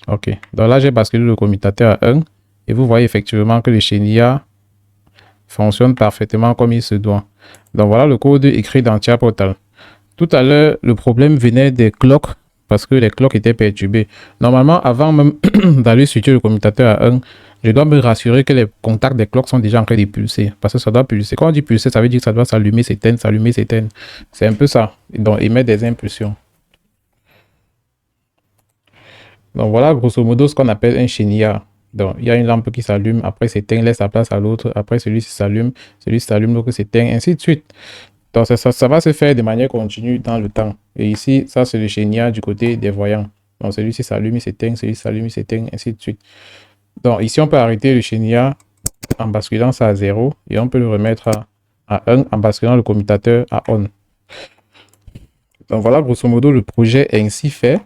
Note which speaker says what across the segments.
Speaker 1: Ok, donc là j'ai basculé le commutateur à 1 et vous voyez effectivement que le chénia fonctionne parfaitement comme il se doit. Donc voilà le code écrit dans Tia Portal. Tout à l'heure, le problème venait des clocks parce que les clocks étaient perturbés. Normalement, avant même d'aller switcher le commutateur à 1, je dois me rassurer que les contacts des clocks sont déjà en train de pulser. Parce que ça doit pulser. Quand on dit pulser, ça veut dire que ça doit s'allumer, s'éteindre, s'allumer, s'éteindre. C'est un peu ça. Donc, émettre des impulsions. Donc, voilà grosso modo ce qu'on appelle un chénia. Donc, il y a une lampe qui s'allume, après s'éteint, laisse la place à l'autre, après celui-ci s'allume, l'autre s'éteint, ainsi de suite. Donc, ça va se faire de manière continue dans le temps. Et ici, ça, c'est le chénia du côté des voyants. Donc, celui-ci s'allume, il s'éteint, celui-ci s'allume, il s'éteint, ainsi de suite. Donc, ici, on peut arrêter le chénia en basculant ça à 0 et on peut le remettre à 1 en basculant le commutateur à on. Donc, voilà, grosso modo, le projet est ainsi fait.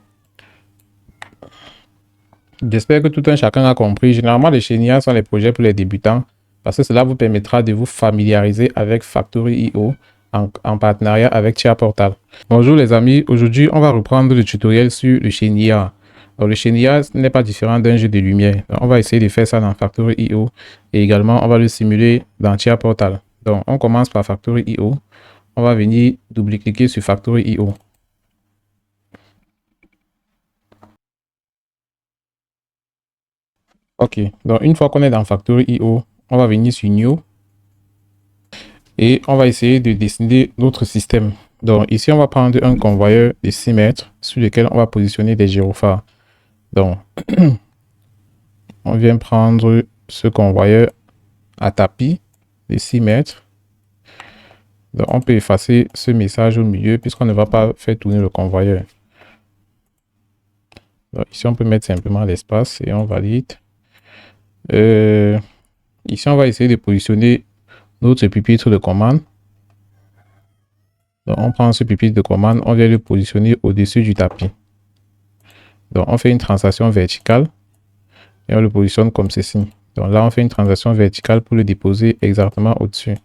Speaker 1: J'espère que tout un chacun a compris. Généralement, les chénias sont les projets pour les débutants parce que cela vous permettra de vous familiariser avec Factory.io en partenariat avec Tia Portal. Bonjour les amis, aujourd'hui on va reprendre le tutoriel sur le chénia. Donc, le chénia n'est pas différent d'un jeu de lumière. Donc, on va essayer de faire ça dans Factory.io et également on va le simuler dans Tia Portal. Donc on commence par Factory.io. On va venir double-cliquer sur Factory.io. Ok, donc une fois qu'on est dans Factory.io, on va venir sur New et on va essayer de dessiner notre système. Donc ici, on va prendre un convoyeur de 6 mètres sur lequel on va positionner des gyrophares. Donc, on vient prendre ce convoyeur à tapis de 6 mètres. Donc, on peut effacer ce message au milieu puisqu'on ne va pas faire tourner le convoyeur. Donc, ici, on peut mettre simplement l'espace et on valide. Ici, on va essayer de positionner notre pupitre de commande. Donc, on prend ce pupitre de commande, on vient le positionner au-dessus du tapis. Donc, on fait une translation verticale et on le positionne comme ceci. Donc là, on fait une translation verticale pour le déposer exactement au-dessus.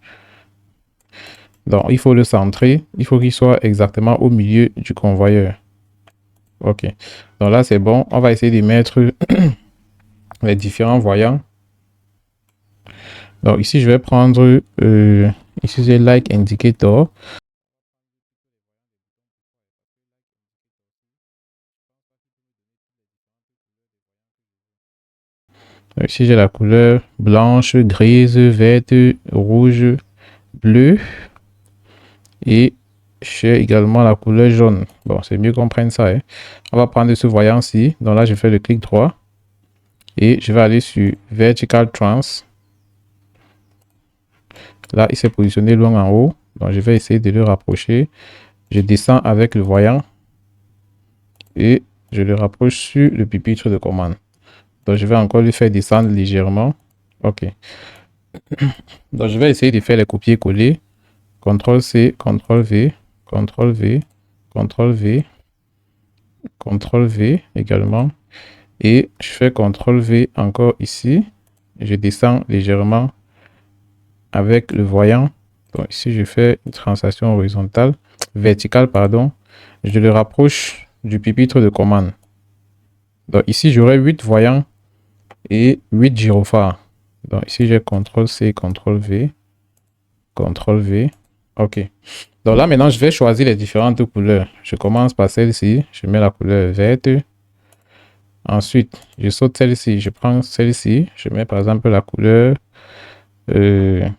Speaker 1: Donc, il faut le centrer. Il faut qu'il soit exactement au milieu du convoyeur. OK. Donc là, c'est bon. On va essayer de mettre les différents voyants. Donc ici, je vais prendre... ici, j'ai Like Indicator. Ici, j'ai la couleur blanche, grise, verte, rouge, bleu. Et j'ai également la couleur jaune. Bon, c'est mieux qu'on prenne ça. Hein. On va prendre ce voyant-ci. Donc là, je fais le clic droit. Et je vais aller sur Vertical Trans. Là, il s'est positionné loin en haut. Donc, je vais essayer de le rapprocher. Je descends avec le voyant. Et je le rapproche sur le pupitre de commande. Donc, je vais encore lui faire descendre légèrement. OK. Donc, je vais essayer de faire les copier-coller. CTRL-C, CTRL-V, CTRL-V, CTRL-V, CTRL-V également. Et je fais CTRL-V encore ici. Je descends légèrement avec le voyant. Donc ici, je fais une translation horizontale, verticale, pardon. Je le rapproche du pupitre de commande. Donc ici, j'aurai 8 voyants et 8 gyrophares. Donc ici, j'ai CTRL-C, CTRL-V, CTRL-V. OK. Donc là, maintenant, je vais choisir les différentes couleurs. Je commence par celle-ci. Je mets la couleur verte. Ensuite, je saute celle-ci. Je prends celle-ci. Je mets par exemple la couleur... qu'est-ce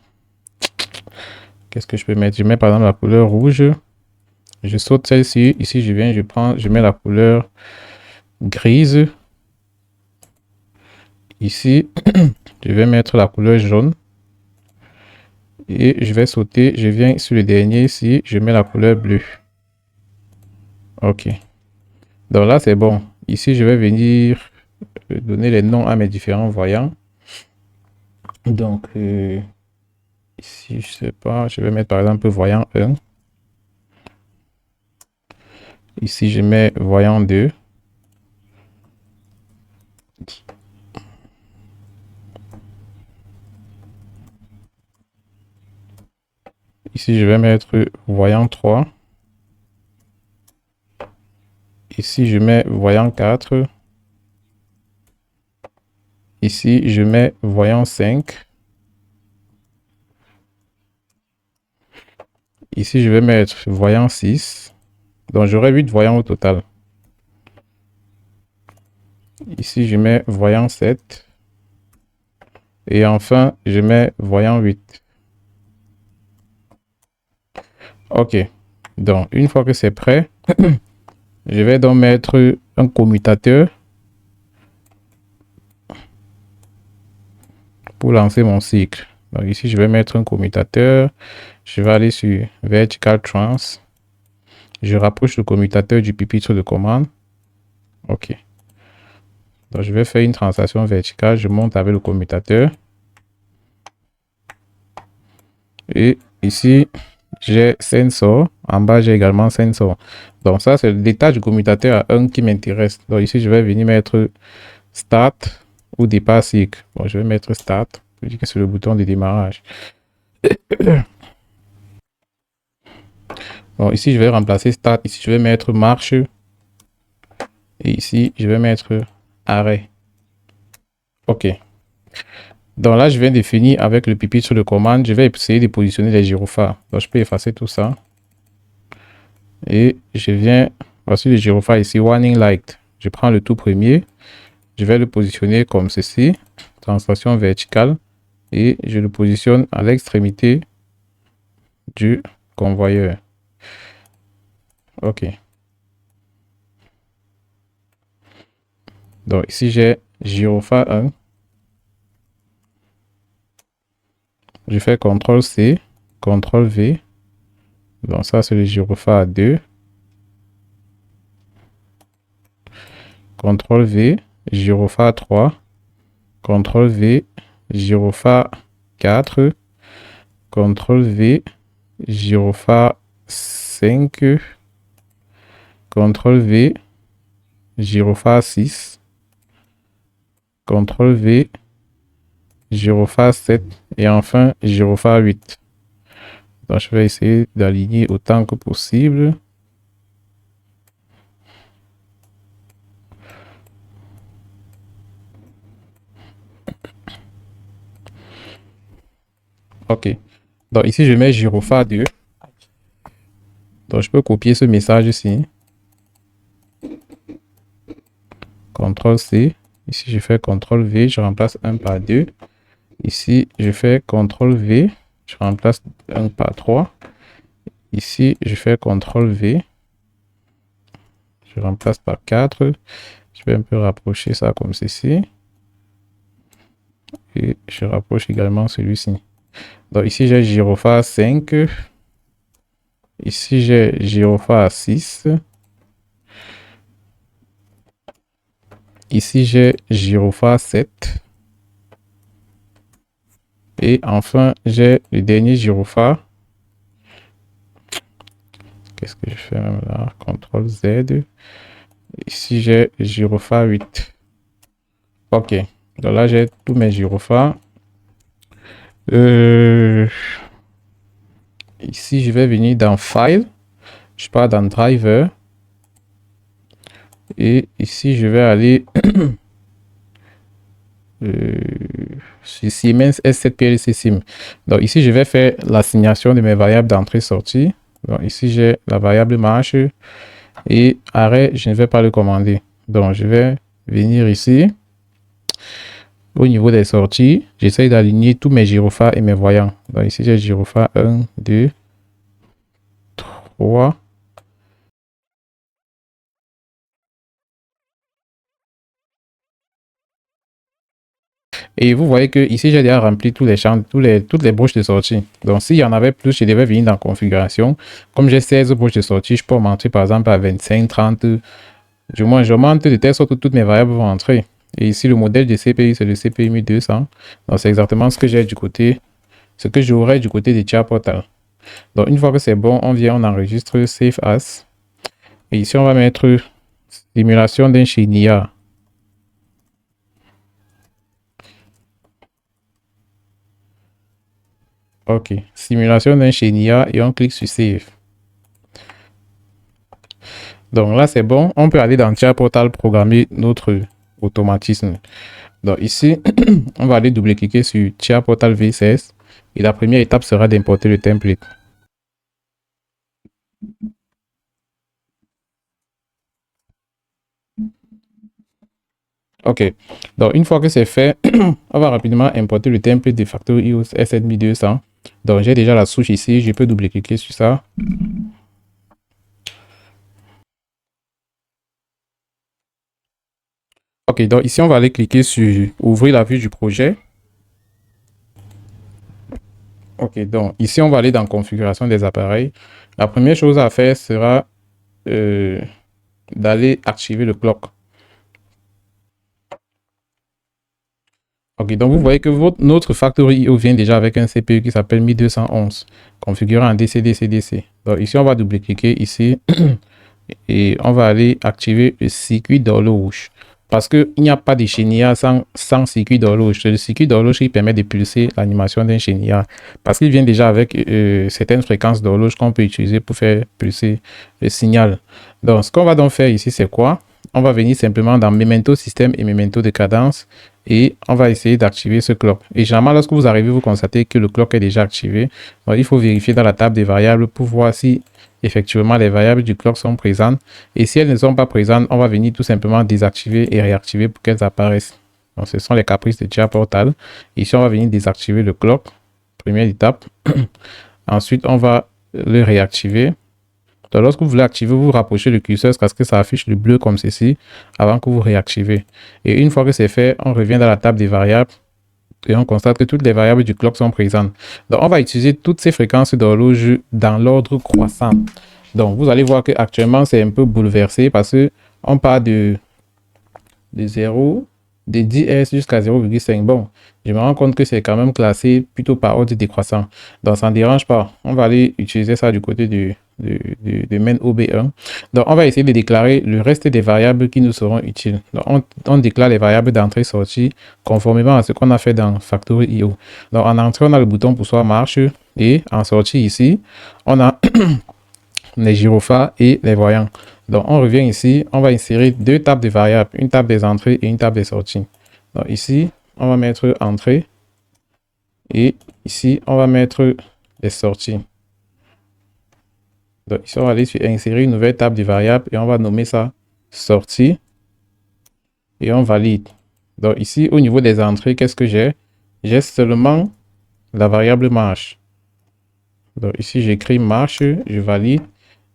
Speaker 1: que je peux mettre? Je mets par exemple la couleur rouge. Je saute celle-ci. Ici, je viens, je mets la couleur grise. Ici, je vais mettre la couleur jaune. Et je vais sauter. Je viens sur le dernier ici. Je mets la couleur bleue. OK. Donc là, c'est bon. Ici, je vais venir donner les noms à mes différents voyants. Donc, ici, je sais pas. Je vais mettre par exemple voyant 1. Ici, je mets voyant 2. Ici, je vais mettre voyant 3. Ici, je mets voyant 4. Ici, je mets voyant 5. Ici, je vais mettre voyant 6. Donc, j'aurai 8 voyants au total. Ici, je mets voyant 7. Et enfin, je mets voyant 8. OK. Donc, une fois que c'est prêt, je vais donc mettre un commutateur pour lancer mon cycle. Donc, ici, je vais mettre un commutateur. Je vais aller sur Vertical Trans. Je rapproche le commutateur du pupitre de commande. OK. Donc, je vais faire une translation verticale. Je monte avec le commutateur. Et ici, j'ai sensor. En bas, j'ai également sensor. Donc, ça, c'est le détail du commutateur à 1 qui m'intéresse. Donc, ici, je vais venir mettre Start ou départ cycle. Bon, je vais mettre Start. Je dis que c'est le bouton de démarrage. Bon, ici, je vais remplacer Start. Ici, je vais mettre Marche. Et ici, je vais mettre Arrêt. OK. Donc là, je viens de finir avec le pupitre de commande. Je vais essayer de positionner les gyrophares. Donc, je peux effacer tout ça. Et je viens, voici le gyrophare ici, Warning Light. Je prends le tout premier. Je vais le positionner comme ceci. Translation verticale. Et je le positionne à l'extrémité du convoyeur. OK. Donc ici, j'ai gyrophare 1. Je fais CTRL-C, CTRL-V. Donc ça, c'est le gyrophare 2. CTRL-V, gyrophare 3. CTRL-V, gyrophare 4. CTRL-V, gyrophare 5. CTRL-V, gyrophare 6. CTRL-V, gyrophare 7. Et enfin, gyrophare 8. Donc, je vais essayer d'aligner autant que possible. OK. Donc, ici, je mets gyrophare 2. Donc, je peux copier ce message ici. CTRL-C. Ici, je fais CTRL-V. Je remplace 1 par 2. Ici, je fais CTRL-V. Je remplace 1 par 3. Ici, je fais CTRL-V. Je remplace par 4. Je vais un peu rapprocher ça comme ceci. Et je rapproche également celui-ci. Donc ici, j'ai gyrophare 5. Ici, j'ai gyrophare 6. Ici, j'ai gyrophare 7. Et enfin, j'ai le dernier gyrophare. Qu'est-ce que je fais même là? CTRL Z. Ici, j'ai gyrophare 8. OK. Donc là, j'ai tous mes gyrophares. Ici, je vais venir dans File. Je pars dans Driver. Et ici, je vais aller sur Siemens S7 PLC Sim. Donc ici, je vais faire l'assignation de mes variables d'entrée-sortie. Donc ici, j'ai la variable marche et arrêt, je ne vais pas le commander. Donc je vais venir ici. Au niveau des sorties, j'essaie d'aligner tous mes gyrophares et mes voyants. Donc ici, j'ai gyrophare 1, 2, 3. Et vous voyez que ici, j'ai déjà rempli tous les champs, toutes les broches de sortie. Donc, s'il y en avait plus, je devais venir dans configuration. Comme j'ai 16 broches de sortie, je peux augmenter par exemple à 25, 30. Du moins, j'augmente de telle sorte que toutes mes variables vont entrer. Et ici, le modèle de CPU, c'est le CPU 1200. Donc, c'est exactement ce que j'ai du côté, ce que j'aurai du côté de Chia Portal. Donc, une fois que c'est bon, on vient, on enregistre Save As. Et ici, on va mettre simulation d'un Shinia. OK. Simulation d'un Shinia et on clique sur Save. Donc là, c'est bon. On peut aller dans Chia Portal programmer notre automatisme. Donc ici, on va aller double-cliquer sur Chia Portal VCS et la première étape sera d'importer le template. Ok, donc une fois que c'est fait, on va rapidement importer le template de Factory S7200. Donc j'ai déjà la souche ici, je peux double-cliquer sur ça. Ok, donc ici on va aller cliquer sur ouvrir la vue du projet. Ok, donc ici on va aller dans configuration des appareils. La première chose à faire sera d'aller activer le clock. Ok, donc vous voyez que notre Factory IO vient déjà avec un CPU qui s'appelle 1211, configuré en DC-DC-DC. Donc ici, on va double-cliquer ici et on va aller activer le circuit d'horloge. Parce qu'il n'y a pas de chenillard sans circuit d'horloge. C'est le circuit d'horloge qui permet de pulser l'animation d'un chenillard. Parce qu'il vient déjà avec certaines fréquences d'horloge qu'on peut utiliser pour faire pulser le signal. Donc, ce qu'on va donc faire ici, c'est quoi? On va venir simplement dans Memento Système et Memento de cadence et on va essayer d'activer ce clock. Et généralement, lorsque vous arrivez, vous constatez que le clock est déjà activé. Donc, il faut vérifier dans la table des variables pour voir si effectivement les variables du clock sont présentes. Et si elles ne sont pas présentes, on va venir tout simplement désactiver et réactiver pour qu'elles apparaissent. Donc, ce sont les caprices de Chia Portal. Ici, on va venir désactiver le clock. Première étape. Ensuite, on va le réactiver. Donc, lorsque vous voulez activer, vous rapprochez le curseur jusqu'à ce que ça affiche le bleu comme ceci avant que vous réactivez. Et une fois que c'est fait, on revient dans la table des variables et on constate que toutes les variables du clock sont présentes. Donc, on va utiliser toutes ces fréquences d'horloge dans l'ordre croissant. Donc, vous allez voir qu'actuellement, c'est un peu bouleversé parce que on part de 0, de 10 Hz jusqu'à 0,5. Bon, je me rends compte que c'est quand même classé plutôt par ordre décroissant. Donc, ça ne dérange pas. On va aller utiliser ça du côté du main OB1. Donc, on va essayer de déclarer le reste des variables qui nous seront utiles. Donc, on déclare les variables d'entrée-sortie conformément à ce qu'on a fait dans Factory IO. Donc, en entrée, on a le bouton pour soit marche et en sortie ici, on a les gyrophares et les voyants. Donc, on revient ici, on va insérer deux tables de variables, une table des entrées et une table des sorties. Donc, ici, on va mettre entrée et ici, on va mettre les sorties. Donc, ici, on va aller sur insérer une nouvelle table de variables et on va nommer ça sortie et on valide. Donc, ici, au niveau des entrées, qu'est-ce que j'ai? J'ai seulement la variable marche. Donc, ici, j'écris marche, je valide.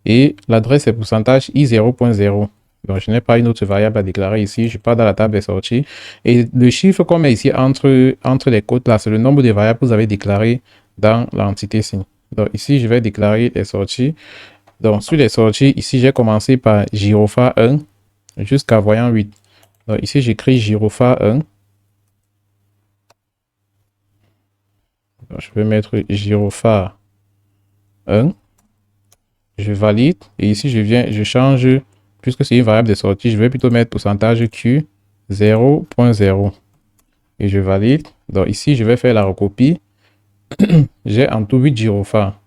Speaker 1: Et l'adresse est pourcentage i0.0. Donc, je n'ai pas une autre variable à déclarer ici. Je pars dans la table des sorties. Et le chiffre qu'on met ici entre les côtes, là, c'est le nombre de variables que vous avez déclaré dans l'entité signe. Donc, ici, je vais déclarer les sorties. Donc, sur les sorties, ici, j'ai commencé par gyrophare 1 jusqu'à voyant 8. Donc, ici, j'écris gyrophare 1. Donc, je vais mettre gyrophare 1. Je valide et ici je change, puisque c'est une variable de sortie, je vais plutôt mettre pourcentage Q 0.0 et je valide. Donc ici je vais faire la recopie. J'ai en tout 8 gyrophares.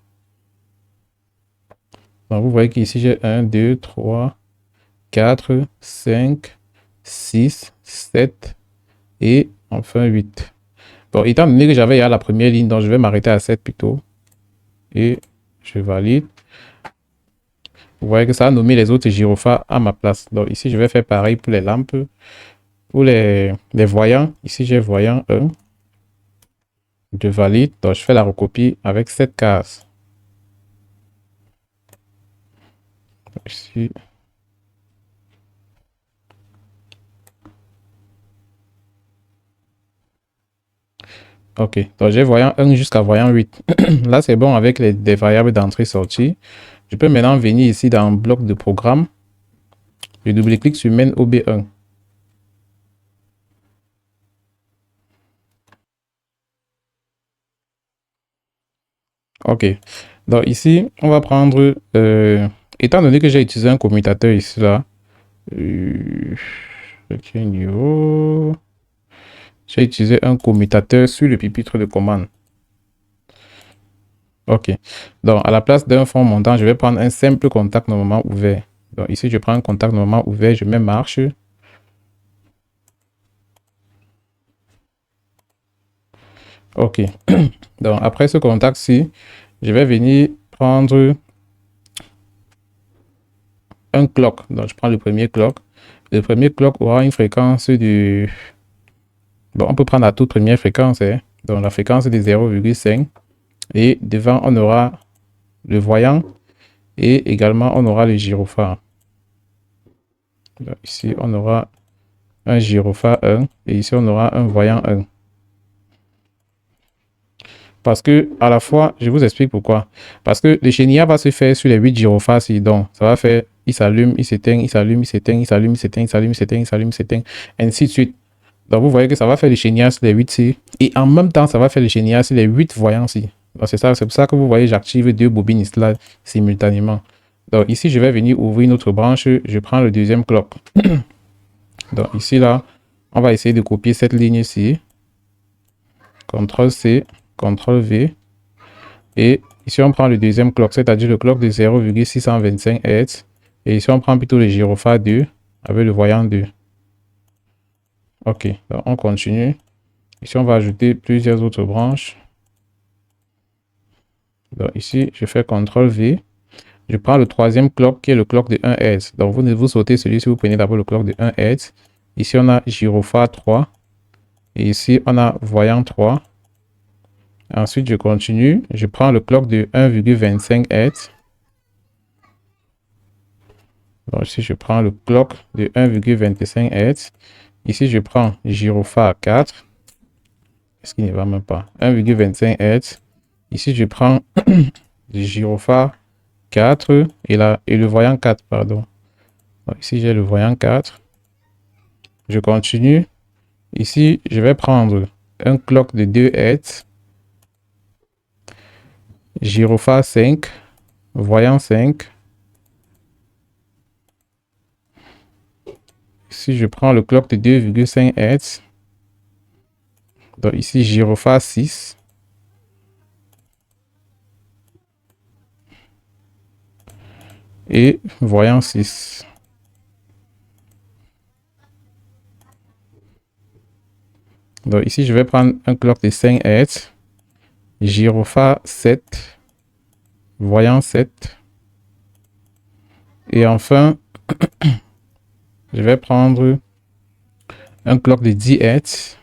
Speaker 1: Donc vous voyez qu'ici j'ai 1, 2, 3, 4, 5, 6, 7 et enfin 8. Bon, étant donné que j'avais la première ligne, donc je vais m'arrêter à 7 plutôt et je valide. Vous voyez que ça a nommé les autres gyrophares à ma place. Donc ici, je vais faire pareil pour les lampes. Pour les voyants, ici j'ai voyant 1. Je valide. Donc je fais la recopie avec cette case. Ici. Ok, donc j'ai voyant 1 jusqu'à voyant 8. Là, c'est bon avec des variables d'entrée-sortie. Je peux maintenant venir ici dans bloc de programme. Je double-clique sur main OB1. Ok, donc ici, on va prendre, étant donné que j'ai utilisé un commutateur ici, là, j'ai utilisé un commutateur sur le pupitre de commande. Ok, donc à la place d'un fond montant, je vais prendre un simple contact normalement ouvert. Donc ici, je prends un contact normalement ouvert, je mets marche. Ok. Donc, après ce contact-ci, je vais venir prendre un clock. Donc, je prends le premier clock. Le premier clock aura une fréquence de... Bon, on peut prendre la toute première fréquence. Hein. Donc, la fréquence est de 0,5. Et devant, on aura le voyant. Et également, on aura le gyrophare. Donc, ici, on aura un gyrophare 1. Et ici, on aura un voyant 1. Parce que, à la fois, je vous explique pourquoi. Parce que le chénia va se faire sur les 8 gyrophares. Donc, ça va faire, il s'allume, il s'éteint, il s'allume, il s'éteint, il s'allume, il s'éteint, il s'allume, il s'éteint, il s'allume, il s'éteint, ainsi de suite. Donc, vous voyez que ça va faire le chénia sur les 8-ci. Et en même temps, ça va faire le chénia sur les 8 voyants-ci. Donc, c'est ça, c'est pour ça que vous voyez, j'active 2 bobines là simultanément. Donc, ici, je vais venir ouvrir une autre branche. Je prends le deuxième clock. Donc, ici, là, on va essayer de copier cette ligne-ci. CTRL-C, CTRL-V. Et ici, on prend le deuxième clock, c'est-à-dire le clock de 0,625 Hz. Et ici, on prend plutôt le gyrophare 2 avec le voyant 2. Ok, donc on continue. Ici, on va ajouter plusieurs autres branches. Donc ici, je fais CTRL-V. Je prends le troisième clock qui est le clock de 1 Hz. Donc vous sautez celui-ci, vous prenez d'abord le clock de 1 Hz. Ici, on a gyrophare 3. Et ici, on a voyant 3. Ensuite, je continue. Je prends le clock de 1,25 Hz. Donc ici, je prends le clock de 1,25 Hz. Ici, je prends gyrophare 4. Ce qui ne va même pas. 1,25 Hz. Ici, je prends le gyrophare 4 et le voyant 4, pardon. Donc ici, j'ai le voyant 4. Je continue. Ici, je vais prendre un clock de 2 Hz. Gyrophare 5. Voyant 5. Ici, je prends le clock de 2,5 Hz. Donc ici, gyrophare 6. Et voyant 6. Donc ici, je vais prendre un clock de 5 Hz. Gyrophare 7. Voyant 7. Et enfin, je vais prendre un clock de 10 Hz.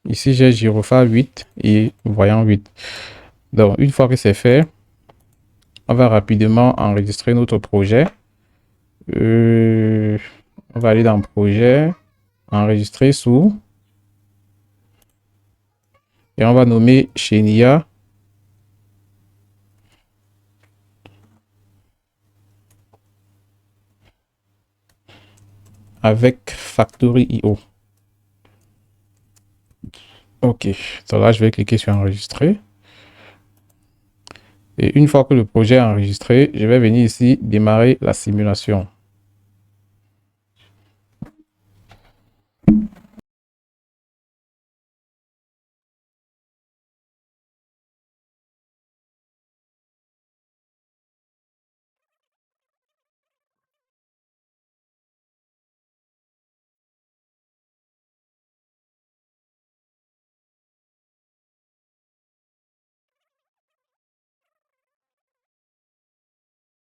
Speaker 1: Ici, j'ai gyrophare 8 et voyant 8. Donc, une fois que c'est fait, on va rapidement enregistrer notre projet. On va aller dans projet, enregistrer sous. Et on va nommer Xenia. Avec Factory.io. Ok, donc là, je vais cliquer sur enregistrer. Et une fois que le projet est enregistré, je vais venir ici démarrer la simulation.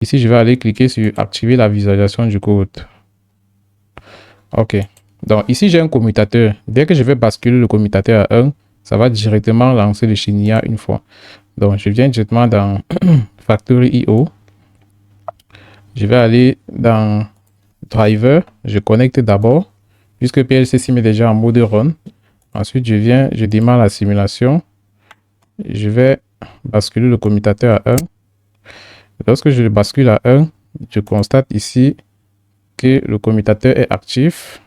Speaker 1: Ici, je vais aller cliquer sur activer la visualisation du code. Ok. Donc ici, j'ai un commutateur. Dès que je vais basculer le commutateur à 1, ça va directement lancer le Xenia une fois. Donc, je viens directement dans Factory.io. Je vais aller dans Driver. Je connecte d'abord, puisque PLC Sim est déjà en mode run. Ensuite, je démarre la simulation. Je vais basculer le commutateur à 1. Lorsque je le bascule à 1, je constate ici que le commutateur est actif,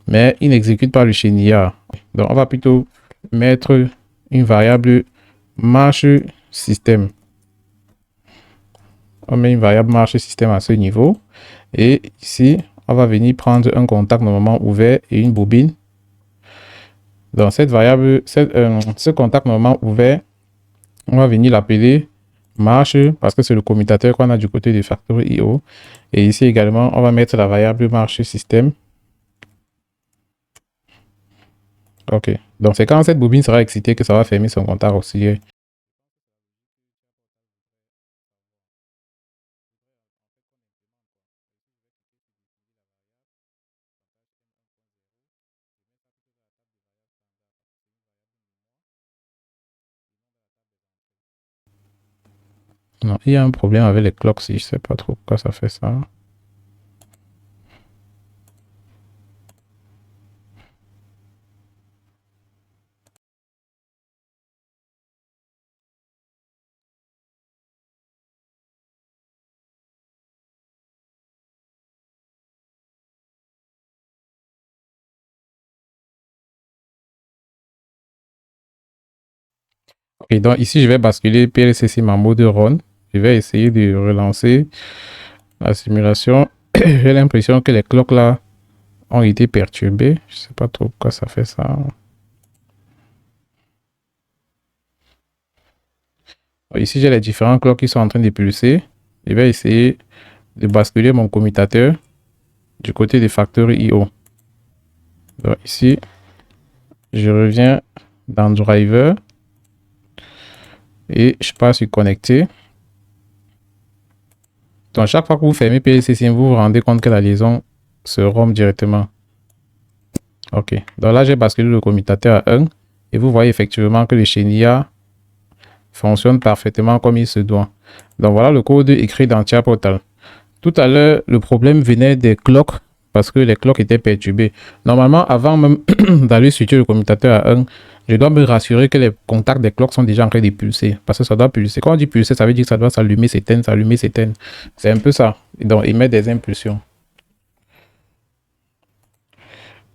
Speaker 1: mais il n'exécute pas le Xenia. Donc, on va plutôt mettre une variable marche système. On met une variable marche système à ce niveau. Et ici, on va venir prendre un contact normalement ouvert et une bobine. Dans cette variable, ce contact normalement ouvert, on va venir l'appeler marche parce que c'est le commutateur qu'on a du côté de Factory.io. Et ici également, on va mettre la variable marche système. Ok. Donc, c'est quand cette bobine sera excitée que ça va fermer son contact auxiliaire. Non, il y a un problème avec les clocks si je sais pas trop pourquoi ça fait ça. Et donc ici, je vais basculer PLC Sim en mode run. Je vais essayer de relancer la simulation. J'ai l'impression que les clocks là ont été perturbés. Je sais pas trop pourquoi ça fait ça. Ici, j'ai les différents clocks qui sont en train de pulser. Je vais essayer de basculer mon commutateur du côté des facteurs IO. Donc ici, je reviens dans Driver et je passe sur Connecter. Donc, chaque fois que vous fermez PLC Sim, vous vous rendez compte que la liaison se rompt directement. Ok. Donc là, j'ai basculé le commutateur à 1 et vous voyez effectivement que le chenilla fonctionne parfaitement comme il se doit. Donc voilà le code écrit dans Tia Portal. Tout à l'heure, le problème venait des clocks parce que les clocks étaient perturbés. Normalement, avant même d'aller switcher le commutateur à 1, je dois me rassurer que les contacts des clocks sont déjà en train de pulser. Parce que ça doit pulser. Quand on dit pulser, ça veut dire que ça doit s'allumer, s'éteindre, s'allumer, s'éteindre. C'est un peu ça. Et donc, émettre des impulsions.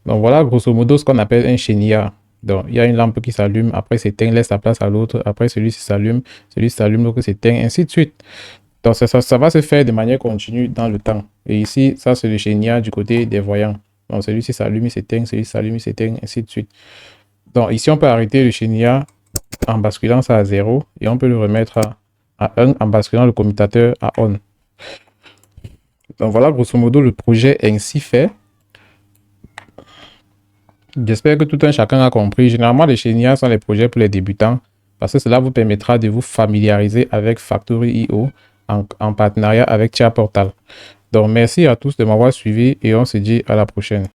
Speaker 1: Donc voilà, grosso modo, ce qu'on appelle un chenillard. Donc, il y a une lampe qui s'allume, après s'éteint, laisse la place à l'autre, après celui-ci s'allume, l'autre s'éteint, ainsi de suite. Donc, ça va se faire de manière continue dans le temps. Et ici, ça, c'est le chenillard du côté des voyants. Donc, celui-ci s'allume, il s'éteint, celui-ci s'allume, il s'éteint, ainsi de suite. Donc, ici, on peut arrêter le chenillard en basculant ça à 0 et on peut le remettre à 1 en basculant le commutateur à on. Donc, voilà, grosso modo, le projet ainsi fait. J'espère que tout un chacun a compris. Généralement, les chenillards sont les projets pour les débutants parce que cela vous permettra de vous familiariser avec Factory.io en partenariat avec Tia Portal. Donc, merci à tous de m'avoir suivi et on se dit à la prochaine.